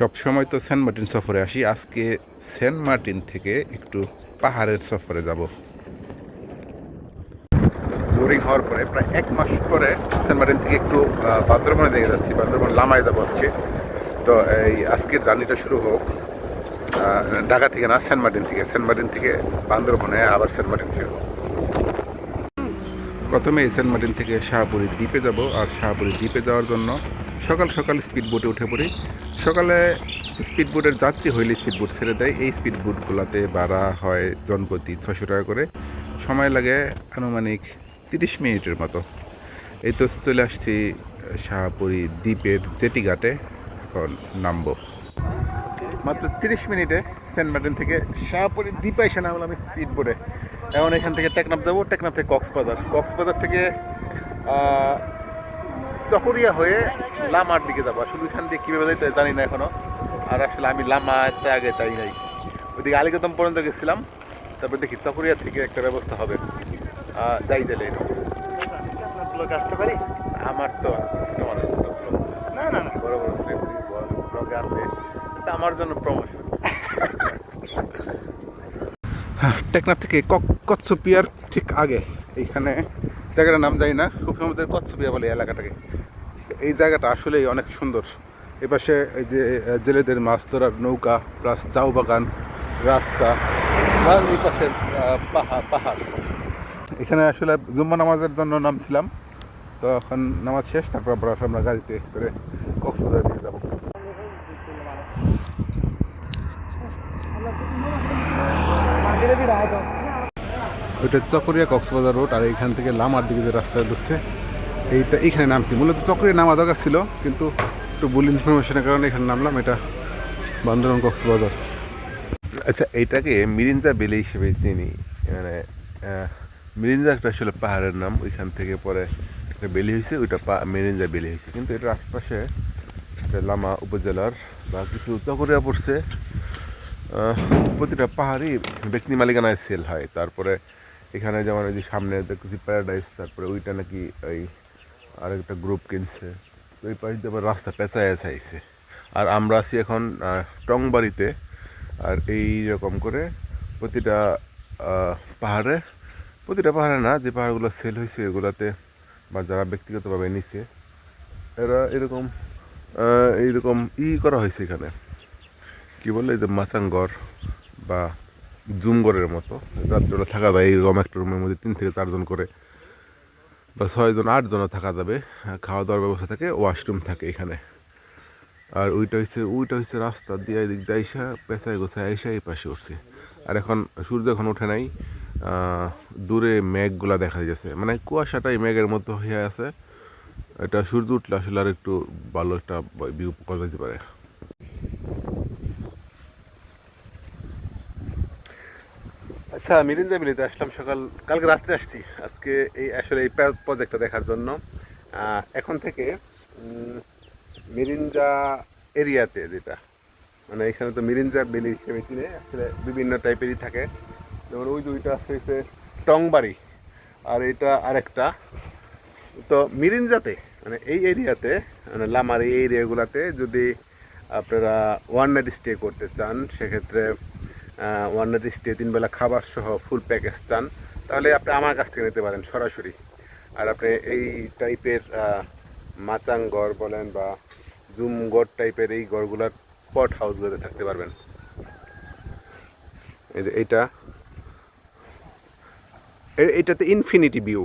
সব সময় তো সেন্ট মার্টিন সফরে আসি, আজকে সেন্ট মার্টিন থেকে একটু পাহাড়ের সফরে যাব। বোরিং হওয়ার পরে প্রায় 1 মাস পরে সেন্ট মার্টিন থেকে একটু বান্দরবনে দেখে যাচ্ছি। বান্দরবন লামায় যাবো আজকে। তো এই আজকের জার্নিটা শুরু হোক ঢাকা থেকে না, সেন্ট মার্টিন থেকে। সেন্ট মার্টিন থেকে বান্দরবনে, আবার সেন্ট মার্টিন ফিরব। প্রথমে এই সেন্ট মার্টিন থেকে শাহপুরী দ্বীপে যাব। আর শাহপুরী দ্বীপে যাওয়ার জন্য সকাল সকাল স্পিড বোটে উঠে পড়ি। সকালে স্পিড বোটের যাত্রী হইলে স্পিড বোট ছেড়ে দেয়। এই স্পিড বোটগুলোতে ভাড়া হয় জনপ্রতি 600 টাকা করে। সময় লাগে আনুমানিক 30 মিনিটের মতো। এই তো চলে আসছি শাহপুরী দ্বীপের জেটি ঘাটে। এখন নামবো মাত্র 30 মিনিটে। সেন্ট মার্টিন থেকে শাহপুরী দ্বীপে এসে নামলাম আমি স্পিড বোটে। এখন এখান থেকে টেকনাফ যাবো, টেকনাফ থেকে কক্সবাজার, কক্সবাজার থেকে চকরিয়া হয়ে লামার দিকে যাবো। আসলে ওইখান দিয়ে কীভাবে যাইতে জানি না এখনো। আর আসলে আমি লামাতে আগে চাই নাই, ওইদিকে আলিকদম পর্যন্ত গেছিলাম। তারপর দেখি চকরিয়া থেকে একটা ব্যবস্থা হবে। যাই গেলে ব্লগে আসতে পারি। আমার তো ছোট মানুষ, ছোট না না না, বড় বড় ব্লগে আসলে আমার জন্য প্রমোশন। টেকনাফ থেকে কচ্ছপিয়ার ঠিক আগে এইখানে জায়গাটার নাম জানি না, খুব সম্ভবত কচ্ছপিয়া বলে এলাকাটাকে। এই জায়গাটা আসলেই অনেক সুন্দর। এপাশে এই যে জেলেদের মাছ ধরার নৌকা, প্লাস চাউ বাগান, রাস্তা, প্লাস এই পাশে পাহাড়। এখানে আসলে জুম্মা নামাজের জন্য নামছিলাম। তো এখন নামাজ শেষ, তারপর আমরা গাড়িতে করে কক্সবাজার দিকে যাবো। ওইটা চকরিয়া কক্সবাজার রোড। আর এইখান থেকে লামার দিকে যে রাস্তায় ঢুকছে, এইখানে নামছি। মূলত চকরিয়া নামা দরকার ছিল, কিন্তু একটু ভুল ইনফরমেশনের কারণে এখানে নামলাম। এটা বান্দরবান কক্সবাজার। আচ্ছা, এইটাকে মিরিঞ্জা বেলে হিসেবে চিনি। মানে মিরিঞ্জা একটা আসলে পাহাড়ের নাম, ওইখান থেকে পরে একটা বেলি হয়েছে, ওইটা মিরিঞ্জা বেলি হয়েছে। কিন্তু এটার আশপাশে লামা উপজেলার বা কিছু চকরিয়া পড়ছে। প্রতিটা পাহাড়ই ব্যক্তি মালিকানায় সেল হয়। তারপরে এখানে যেমন ওই যে সামনে দেখতেছি প্যারাডাইস, তারপরে ওইটা নাকি ওই আরেকটা গ্রুপ কিনছে। তো এই পাশে আবার রাস্তা পেঁচায় চাইছে। আর আমরা আছি এখন টংবাড়িতে। আর এই রকম করে প্রতিটা পাহাড়ে, না, যে পাহাড়গুলো সেল হয়েছে এগুলাতে বা যারা ব্যক্তিগতভাবে নিচ্ছে, এরা এইরকম করা হয়েছে। এখানে কি বলে, এই যে মাচাংঘর বা জুমঘরের মতো রাত্রে থাকা যায়। এইরকম একটা রুমের মধ্যে 3 থেকে 4 জন করে বা 6 জন 8 জনও থাকা যাবে। খাওয়া দাওয়ার ব্যবস্থা থাকে, ওয়াশরুম থাকে এখানে। আর ওইটা হচ্ছে রাস্তা দিয়ে এদিক দিয়ে আইসা পেঁচায় গোছায় আইসা এই পাশে উঠছে। আর এখন সূর্য এখন ওঠে নাই, দূরে মেঘগুলা দেখা যাচ্ছে, মানে কুয়াশাটাই মেঘের মতো হয়ে আছে। এটা সূর্য উঠলে আসলে আর একটু ভালো একটা ভিউ করা যেতে পারে। আচ্ছা, মিরিঞ্জা বিলিতে আসলাম কালকে রাত্রে আসছি। আজকে আসলে এই প্রজেক্টটা দেখার জন্য। এখন থেকে মিরিঞ্জা এরিয়াতে, যেটা মানে এখানে তো মিরিঞ্জা বেলি হিসেবে চিনে, আসলে বিভিন্ন টাইপেরই থাকে। যেমন ওই দুইটা হচ্ছে টংবাড়ি, আর এটা আরেকটা। তো মিরিঞ্জাতে মানে এই এরিয়াতে, মানে লামার এই এরিয়াগুলোতে যদি আপনারা ওয়ান নাইট স্টে করতে চান, সেক্ষেত্রে ওয়ান নাইট স্টে 3 বেলা খাবার সহ ফুল প্যাকেজ চান, তাহলে আপনি আমার কাছ থেকে নিতে পারেন সরাসরি। আর আপনি এই টাইপের মাচাং ঘর বলেন বা জুম ঘর টাইপের এই ঘরগুলোর পট হাউসগুলোতে থাকতে পারবেন। এইটাতে ইনফিনিটি ভিউ।